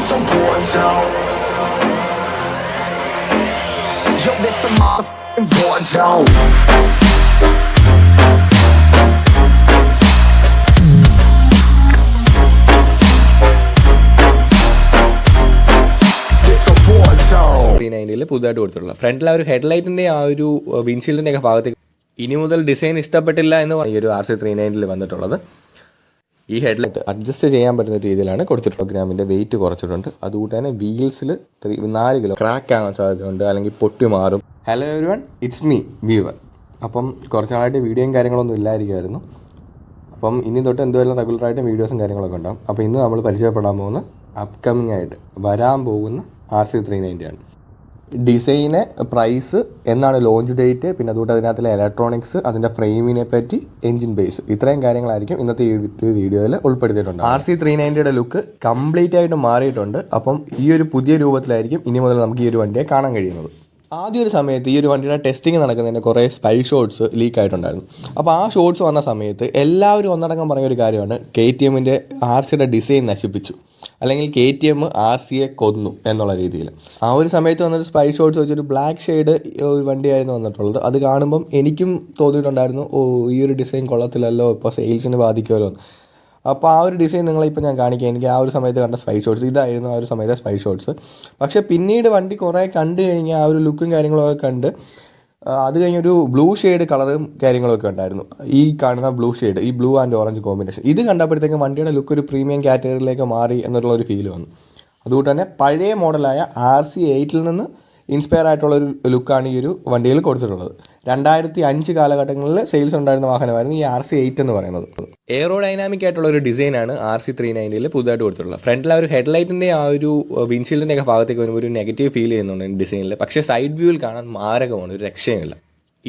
This a war zone. Yo, this a motherfucking war zone. പുതുതായിട്ട് കൊടുത്തിട്ടുള്ള ഫ്രണ്ടിലെ ഒരു ഹെഡ്ലൈറ്റിൻ്റെ ആ ഒരു വിൻഷീൽഡിൻ്റെ ഒക്കെ ഭാഗത്തേക്ക് ഇനി മുതൽ ഡിസൈൻ ഇഷ്ടപ്പെട്ടില്ല എന്ന് ഈ ഒരു RC390 വന്നിട്ടുള്ളത്. ഈ ഹെഡ്ലൈറ്റ് അഡ്ജസ്റ്റ് ചെയ്യാൻ പറ്റുന്ന രീതിയിലാണ് കൊടുത്തിട്ടുള്ളത്. ഗ്രാമിൻ്റെ വെയിറ്റ് കുറച്ചിട്ടുണ്ട്. അതുകൊണ്ട് തന്നെ വീൽസിൽ 4 കിലോ ക്രാക്ക് ആകാൻ സാധ്യതയുണ്ട്, അല്ലെങ്കിൽ പൊട്ടി മാറും. Hello everyone, it's me viewer. അപ്പം കുറച്ച് നാളായിട്ട് വീഡിയോയും കാര്യങ്ങളൊന്നും ഇല്ലായിരിക്കുമായിരുന്നു. അപ്പം ഇനി തൊട്ട് എന്തുവല്ല റെഗുലറായിട്ട് വീഡിയോസും കാര്യങ്ങളൊക്കെ ഉണ്ടാകും. അപ്പോൾ ഇന്ന് നമ്മൾ പരിചയപ്പെടാൻ പോകുന്ന അപ്കമിങ് ആയിട്ട് വരാൻ പോകുന്ന RC390 ആണ്. ഡിസൈന്, പ്രൈസ്, എന്നാണ് ലോഞ്ച് ഡേറ്റ്, പിന്നെ അതുകൊണ്ട് അതിനകത്തുള്ള ഇലക്ട്രോണിക്സ്, അതിൻ്റെ ഫ്രെയിമിനെ പറ്റി, എഞ്ചിൻ ബേസ്, ഇത്രയും കാര്യങ്ങളായിരിക്കും ഇന്നത്തെ ഈ വീഡിയോയിൽ ഉൾപ്പെടുത്തിയിട്ടുണ്ട്. RC390 ലുക്ക് കംപ്ലീറ്റ് ആയിട്ട് മാറിയിട്ടുണ്ട്. അപ്പം ഈ ഒരു പുതിയ രൂപത്തിലായിരിക്കും ഇനി മുതൽ നമുക്ക് ഈ ഒരു വണ്ടിയെ കാണാൻ കഴിയുന്നത്. ആദ്യ ഒരു സമയത്ത് ഈ ഒരു വണ്ടിയുടെ ടെസ്റ്റിംഗ് നടക്കുന്നതിന് കുറേ സ്പൈ ഷോട്ട്സ് ലീക്ക് ആയിട്ടുണ്ടായിരുന്നു. അപ്പോൾ ആ ഷോട്ട്സ് വന്ന സമയത്ത് എല്ലാവരും ഒന്നടങ്കം പറഞ്ഞൊരു കാര്യമാണ് KTMൻ്റെ RCയുടെ ഡിസൈൻ നശിപ്പിച്ചു, അല്ലെങ്കിൽ KTM RCയെ കൊന്നു എന്നുള്ള രീതിയിൽ. ആ ഒരു സമയത്ത് വന്നൊരു സ്പൈ ഷോട്ട്സ് വെച്ചൊരു ബ്ലാക്ക് ഷെയ്ഡ് ഒരു വണ്ടിയായിരുന്നു വന്നിട്ടുള്ളത്. അത് കാണുമ്പം എനിക്കും തോന്നിയിട്ടുണ്ടായിരുന്നു, ഈ ഒരു ഡിസൈൻ കൊള്ളത്തില്ലല്ലോ, ഇപ്പോൾ സെയിൽസിന് ബാധിക്കുമല്ലോ. അപ്പോൾ ആ ഒരു ഡിസൈൻ നിങ്ങളിപ്പോൾ ഞാൻ കാണിക്കാം. എനിക്ക് ആ ഒരു സമയത്ത് കണ്ട സ്പൈ ഷോട്ട്സ് ഇതായിരുന്നു, ആ ഒരു സമയത്തെ സ്പൈ ഷോട്ട്സ്. പക്ഷേ പിന്നീട് വണ്ടി കുറേ കണ്ടു കഴിഞ്ഞാൽ ആ ഒരു ലുക്കും കാര്യങ്ങളൊക്കെ കണ്ട് അത് കഴിഞ്ഞൊരു ബ്ലൂ ഷെയ്ഡ് കളറും കാര്യങ്ങളൊക്കെ ഉണ്ടായിരുന്നു. ഈ കാണുന്ന ബ്ലൂ ഷെയ്ഡ്, ഈ ബ്ലൂ ആൻഡ് ഓറഞ്ച് കോമ്പിനേഷൻ, ഇത് കണ്ടപ്പോഴത്തേക്കും വണ്ടിയുടെ ലുക്ക് ഒരു പ്രീമിയം കാറ്റഗറിയിലേക്ക് മാറി എന്നുള്ളൊരു ഫീൽ വന്നു. അതുകൊണ്ട് തന്നെ പഴയ മോഡലായ RC8 നിന്ന് ഇൻസ്പയർ ആയിട്ടുള്ളൊരു ലുക്കാണ് ഈ ഒരു വണ്ടിയിൽ കൊടുത്തിട്ടുള്ളത്. 2005 കാലഘട്ടങ്ങളിൽ സെയിൽസ് ഉണ്ടായിരുന്ന വാഹനമായിരുന്നു ഈ RC8 എന്ന് പറയുന്നത്. എയറോ ഡൈനാമിക് ആയിട്ടുള്ള ഒരു ഡിസൈനാണ് RC390 പുതുതായിട്ട് കൊടുത്തിട്ടുള്ളത്. ഫ്രണ്ടിലെ ഒരു ഹെഡ്ലൈറ്റിൻ്റെ ആ ഒരു വിൻഷീൽഡിൻ്റെ ഒക്കെ ഭാഗത്തേക്ക് വരുമ്പോൾ ഒരു നെഗറ്റീവ് ഫീൽ ചെയ്യുന്നുണ്ട് ഡിസൈനിൽ. പക്ഷേ സൈഡ് വ്യൂവിൽ കാണാൻ മാരകമാണ്, ഒരു രക്ഷയുമില്ല.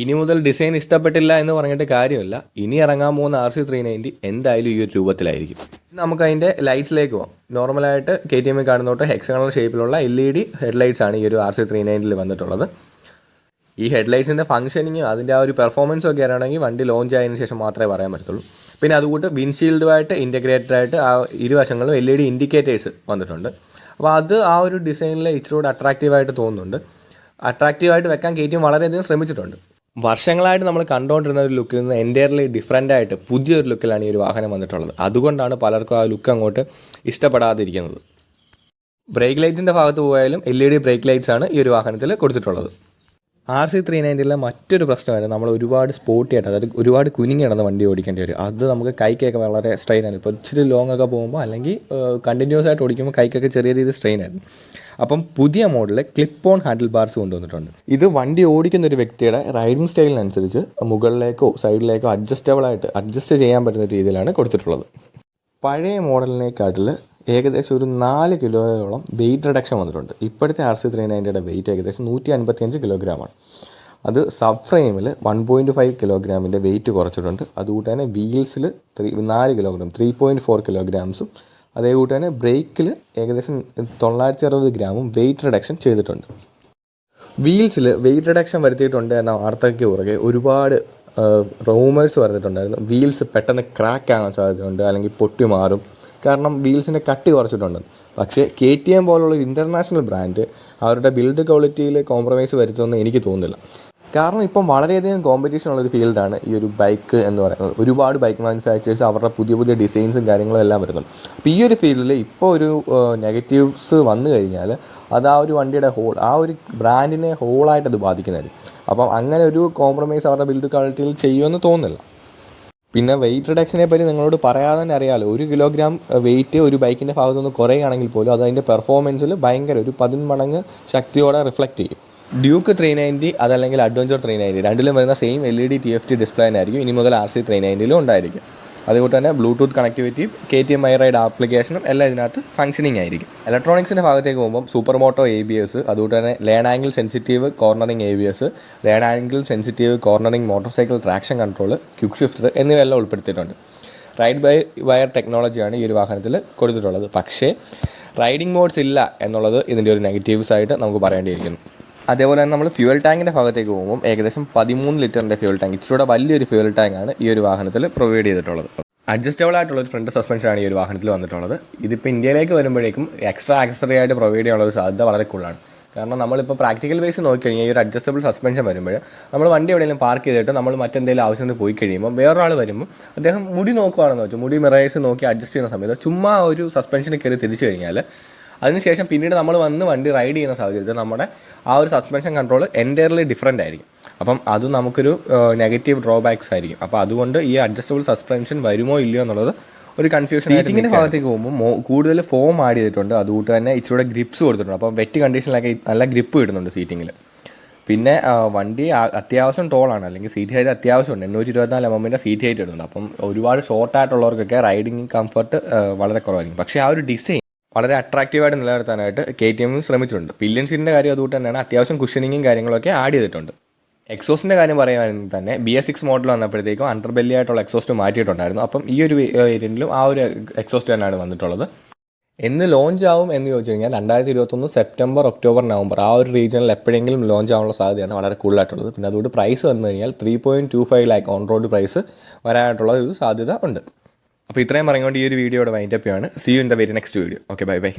ഇനി മുതൽ ഡിസൈൻ ഇഷ്ടപ്പെട്ടില്ല എന്ന് പറഞ്ഞിട്ട് കാര്യമില്ല. ഇനി ഇറങ്ങാൻ പോകുന്ന RC390 എന്തായാലും ഈ ഒരു രൂപത്തിലായിരിക്കും. നമുക്ക് അതിൻ്റെ ലൈറ്റ്സിലേക്ക് പോകാം. നോർമലായിട്ട് KTM കാണുന്നോട്ട് ഹെക്സഗണൽ ഷേപ്പിലുള്ള LED ഹെഡ്ലൈറ്റ്സ് ആണ് ഈ ഒരു RC390 വന്നിട്ടുള്ളത്. ഈ ഹെഡ്ലൈറ്റ്സിൻ്റെ ഫംഗ്ഷനിങ്, അതിൻ്റെ ആ ഒരു പെർഫോമൻസ് ഒക്കെ അറിയണമെങ്കിൽ വണ്ടി ലോഞ്ച് ആയതിനു ശേഷം മാത്രമേ പറയാൻ പറ്റത്തുള്ളൂ. പിന്നെ അതുകൂട്ട് വിൻഷീൽഡുമായിട്ട് ഇൻറ്റഗ്രേറ്റഡ് ആയിട്ട് ആ ഇരുവശങ്ങളിലും LED ഇൻഡിക്കേറ്റേഴ്സ് വന്നിട്ടുണ്ട്. അപ്പോൾ അത് ആ ഒരു ഡിസൈനിൽ ഇച്ചിരി കൂടെ അട്രാക്റ്റീവായിട്ട് തോന്നുന്നുണ്ട്. അട്രാക്റ്റീവായിട്ട് വെക്കാൻ KTM വളരെയധികം ശ്രമിച്ചിട്ടുണ്ട്. വർഷങ്ങളായിട്ട് നമ്മൾ കണ്ടുകൊണ്ടിരുന്ന ഒരു ലുക്കിൽ നിന്ന് എൻറ്റയർലി ഡിഫറൻ്റ് ആയിട്ട് പുതിയൊരു ലുക്കിലാണ് ഈ ഒരു വാഹനം വന്നിട്ടുള്ളത്. അതുകൊണ്ടാണ് പലർക്കും ആ ലുക്ക് അങ്ങോട്ട് ഇഷ്ടപ്പെടാതിരിക്കുന്നത്. ബ്രേക്ക് ലൈറ്റിൻ്റെ ഭാഗത്ത് പോയാലും LED ബ്രേക്ക് ലൈറ്റ്സ് ആണ് ഈ ഒരു വാഹനത്തിൽ കൊടുത്തിട്ടുള്ളത്. RC390 മറ്റൊരു പ്രശ്നമായിരുന്നു, നമ്മൾ ഒരുപാട് സ്പോർട്ടിയായിട്ട്, അതായത് ഒരുപാട് കുനിങ്ങി നടന്ന വണ്ടി ഓടിക്കേണ്ടി വരും. അത് നമുക്ക് കൈക്കൊക്കെ വളരെ സ്ട്രെയിനാണ്. ഇപ്പോൾ ഇച്ചിരി ലോങ് ഒക്കെ പോകുമ്പോൾ, അല്ലെങ്കിൽ കണ്ടിന്യൂസ് ആയിട്ട് ഓടിക്കുമ്പോൾ കൈക്കൊക്കെ ചെറിയ രീതിയിൽ സ്ട്രെയിനായിരുന്നു. അപ്പം പുതിയ മോഡലിൽ ക്ലിപ്പ് ഓൺ ഹാൻഡിൽ ബാർസ് കൊണ്ടുവന്നിട്ടുണ്ട്. ഇത് വണ്ടി ഓടിക്കുന്ന ഒരു വ്യക്തിയുടെ റൈഡിങ് സ്റ്റൈലിനനുസരിച്ച് മുകളിലേക്കോ സൈഡിലേക്കോ അഡ്ജസ്റ്റ് ചെയ്യാൻ പറ്റുന്ന രീതിയിലാണ് കൊടുത്തിട്ടുള്ളത്. പഴയ മോഡലിനേക്കാട്ടിൽ ഏകദേശം ഒരു 4 കിലോയോളം വെയിറ്റ് റിഡക്ഷൻ വന്നിട്ടുണ്ട്. ഇപ്പോഴത്തെ RC390 വെയിറ്റ് ഏകദേശം 155 കിലോഗ്രാമാണ്. അത് സബ് ഫ്രെയിമിൽ 1.5 കിലോഗ്രാമിൻ്റെ വെയിറ്റ് കുറച്ചിട്ടുണ്ട്. അതുകൂട്ട് തന്നെ വീൽസിൽ 4 കിലോഗ്രാം 3.4 കിലോഗ്രാംസും, അതേകൂട്ട് തന്നെ ബ്രേക്കിൽ ഏകദേശം 960 ഗ്രാമും വെയിറ്റ് റിഡക്ഷൻ ചെയ്തിട്ടുണ്ട്. വീൽസിൽ വെയിറ്റ് റിഡക്ഷൻ വരുത്തിയിട്ടുണ്ട് എന്ന വാർത്തയ്ക്ക് പുറകെ ഒരുപാട് റൂമേഴ്സ് പറഞ്ഞിട്ടുണ്ടായിരുന്നു. വീൽസ് പെട്ടെന്ന് ക്രാക്ക് ആകാൻ സാധ്യതയുണ്ട്, അല്ലെങ്കിൽ പൊട്ടി മാറും, കാരണം വീൽസിൻ്റെ കട്ടി കുറച്ചിട്ടുണ്ട്. പക്ഷേ KTM പോലുള്ള ഒരു ഇൻ്റർനാഷണൽ ബ്രാൻഡ് അവരുടെ ബിൽഡ് ക്വാളിറ്റിയിൽ കോംപ്രമൈസ് വരുത്തുമെന്ന് എനിക്ക് തോന്നുന്നില്ല. കാരണം ഇപ്പം വളരെയധികം കോമ്പറ്റീഷൻ ഉള്ളൊരു ഫീൽഡാണ് ഈ ഒരു ബൈക്ക് എന്ന് പറയുന്നത്. ഒരുപാട് ബൈക്ക് മാനുഫാക്ചേഴ്സ് അവരുടെ പുതിയ ഡിസൈൻസും കാര്യങ്ങളും എല്ലാം വരുന്നുണ്ട്. അപ്പോൾ ഈ ഒരു ഫീൽഡിൽ ഇപ്പോൾ ഒരു നെഗറ്റീവ്സ് വന്നു കഴിഞ്ഞാൽ അത് ആ ഒരു വണ്ടിയുടെ ആ ഒരു ബ്രാൻഡിനെ ഹോളായിട്ടത് ബാധിക്കുന്നതായിരിക്കും. അപ്പം അങ്ങനെ ഒരു കോംപ്രമൈസ് അവരുടെ ബിൽഡ് ക്വാളിറ്റിയിൽ ചെയ്യുമെന്ന് തോന്നുന്നില്ല. പിന്നെ വെയിറ്റ് റിഡക്ഷനെ പറ്റി നിങ്ങളോട് പറയാതെ തന്നെ അറിയാമല്ലോ, 1 കിലോഗ്രാം വെയിറ്റ് ഒരു ബൈക്കിൻ്റെ ഭാഗത്തുനിന്ന് കുറയുകയാണെങ്കിൽ പോലും അത് അതിൻ്റെ പെർഫോമൻസിൽ ഭയങ്കര ഒരു 10 മടങ്ങ് ശക്തിയോടെ റിഫ്ലക്റ്റ് ചെയ്യും. ഡ്യൂക്ക് 390 അതല്ലെങ്കിൽ അഡ്വഞ്ചർ 390 രണ്ടിലും വരുന്ന സെയിം LED TFT ഡിസ്പ്ലേ ആയിരിക്കും ഇനി മുതൽ RC390 ഉണ്ടായിരിക്കും. അതുകൊണ്ട് തന്നെ ബ്ലൂടൂത്ത് കണക്ടിവിറ്റിയും KTM RC ആപ്ലിക്കേഷനും എല്ലാം ഇതിനകത്ത് ഫംഗ്ഷനിങ് ആയിരിക്കും. ഇലക്ട്രോണിക്സിൻ്റെ ഭാഗത്തേക്ക് പോകുമ്പോൾ സൂപ്പർ മോട്ടോ ABS, അതുകൊണ്ട് തന്നെ learn angle sensitive cornering ABS, learn angle sensitive cornering motor cycle traction control, quick shifter എന്നിവയെല്ലാം ഉൾപ്പെടുത്തിയിട്ടുണ്ട്. റൈഡ് ബൈ വയർ ടെക്നോളജിയാണ് ഈ ഒരു വാഹനത്തിൽ കൊടുത്തിട്ടുള്ളത്. പക്ഷേ റൈഡിംഗ് മോഡ്സ് ഇല്ല എന്നുള്ളത് ഇതിൻ്റെ ഒരു നെഗറ്റീവ്സ് ആയിട്ട് നമുക്ക് പറയേണ്ടിയിരിക്കുന്നു. അതേപോലെ തന്നെ നമ്മൾ ഫ്യൂൽ ടാങ്കിൻ്റെ ഭാഗത്തേക്ക് പോകുമ്പോൾ ഏകദേശം 13 ലിറ്ററിൻ്റെ ഫ്യൂൽ ടാങ്ക്, ഇച്ചിരൂടെ വലിയൊരു ഫ്യൂൽ ടാങ്കാണ് ഈ ഒരു വാഹനത്തിൽ പ്രൊവൈഡ് ചെയ്തിട്ടുള്ളത്. അഡ്ജസ്റ്റബിൾ ആയിട്ടുള്ള ഒരു ഫ്രണ്ട് സസ്പെൻഷനാണ് ഈ ഒരു വാഹനത്തിൽ വന്നിട്ടുള്ളത്. ഇതിപ്പോൾ ഇന്ത്യയിലേക്ക് വരുമ്പോഴേക്കും എക്സ്ട്രാ ആക്സസറി ആയിട്ട് പ്രൊവൈഡ് ചെയ്യാനുള്ള ഒരു സാധ്യത വളരെ കൂടുതലാണ്. കാരണം നമ്മളിപ്പോൾ പ്രാക്ടിക്കൽ ബേസ് നോക്കിക്കഴിഞ്ഞാൽ ഈ ഒരു അഡ്ജസ്റ്റബിൾ സസ്പെൻഷൻ വരുമ്പോൾ നമ്മൾ വണ്ടി എവിടെയെങ്കിലും പാർക്ക് ചെയ്തിട്ട് നമ്മൾ മറ്റെന്തെങ്കിലും ആവശ്യത്തിന് പോയി കഴിയുമ്പോൾ വേറൊരാൾ വരുമ്പോൾ അദ്ദേഹം മുടി നോക്കുകയാണെന്ന് വെച്ചാൽ മുടി മിറേഴ്സ് നോക്കി അഡ്ജസ്റ്റ് ചെയ്യുന്ന സമയത്ത് ചുമ്മാ ഒരു സസ്പെൻഷനിൽ കയറി തിരിച്ചു കഴിഞ്ഞാൽ അതിനുശേഷം പിന്നീട് നമ്മൾ വന്ന് വണ്ടി റൈഡ് ചെയ്യുന്ന സാഹചര്യത്തിൽ നമ്മുടെ ആ ഒരു സസ്പെൻഷൻ കൺട്രോൾ എൻറ്റയർലി ഡിഫറൻ്റ് ആയിരിക്കും. അപ്പം അത് നമുക്കൊരു നെഗറ്റീവ് ഡ്രോബാക്സ് ആയിരിക്കും. അപ്പോൾ അതുകൊണ്ട് ഈ അഡ്ജസ്റ്റബിൾ സസ്പെൻഷൻ വരുമോ ഇല്ലയോ എന്നുള്ളത് ഒരു കൺഫ്യൂഷൻ. സീറ്റിങ്ങിൻ്റെ ഭാഗത്തേക്ക് പോകുമ്പോൾ കൂടുതൽ ഫോം ആഡ് ചെയ്തിട്ടുണ്ട്. അതുകൊണ്ട് തന്നെ ഇച്ചിരി ഗ്രിപ്സ് കൊടുത്തിട്ടുണ്ട്. അപ്പം വെറ്റ് കണ്ടീഷനിലൊക്കെ നല്ല ഗ്രിപ്പ് കിട്ടുന്നുണ്ട് സീറ്റിങ്ങിൽ. പിന്നെ വണ്ടി അത്യാവശ്യം ടോളാണ്, അല്ലെങ്കിൽ സീറ്റ് ഹൈറ്റ് അത്യാവശ്യമുണ്ട്. 824 mm സീറ്റ് ഹൈറ്റ് ഇടുന്നുണ്ട്. അപ്പം ഒരുപാട് ഷോർട്ടായിട്ടുള്ളവർക്കൊക്കെ റൈഡിങ് കംഫർട്ട് വളരെ കുറവായിരിക്കും. പക്ഷേ ആ ഒരു ഡിസൈൻ വളരെ അട്രാക്റ്റീവായിട്ട് നിലനിർത്താനായിട്ട് KTM ശ്രമിച്ചിട്ടുണ്ട്. പില്ലിയൻ സീറ്റിൻ്റെ കാര്യം അതുകൊണ്ട് തന്നെയാണ് അത്യാവശ്യം കുഷനിങ്ങും കാര്യങ്ങളൊക്കെ ആഡ് ചെയ്തിട്ടുണ്ട്. എക്സോസ്റ്റിൻ്റെ കാര്യം പറയുകയാണെങ്കിൽ തന്നെ BS6 മോഡൽ വന്നപ്പോഴത്തേക്കും അണ്ടർ ബെല്ലി ആയിട്ടുള്ള എക്സോസ്റ്റ് മാറ്റിയിട്ടുണ്ടായിരുന്നു. അപ്പം ഈ ഒരു വേരിയൻറ്റിലും ആ ഒരു എക്സോസ്റ്റ് തന്നെയാണ് വന്നിട്ടുള്ളത്. എന്ന് ലോഞ്ച് ആവും എന്ന് ചോദിച്ചു കഴിഞ്ഞാൽ 2021 സെപ്റ്റംബർ, ഒക്ടോബർ, നവംബർ ആ ഒരു റീജിയനിൽ എപ്പോഴെങ്കിലും ലോഞ്ച് ആവാനുള്ള സാധ്യതയാണ് വളരെ കൂടുതലായിട്ടുള്ളത്. പിന്നെ അതുകൊണ്ട് പ്രൈസ് വന്നു കഴിഞ്ഞാൽ 3.25 lakh ഓൺ റോഡ് പ്രൈസ് വരാനായിട്ടുള്ള ഒരു സാധ്യത ഉണ്ട്. അപ്പോൾ ഇത്രയും പറഞ്ഞുകൊണ്ട് ഈ ഒരു വീഡിയോയുടെ വൈൻഡപ്പ് ആണ്. See you in the very next video. Okay, bye by.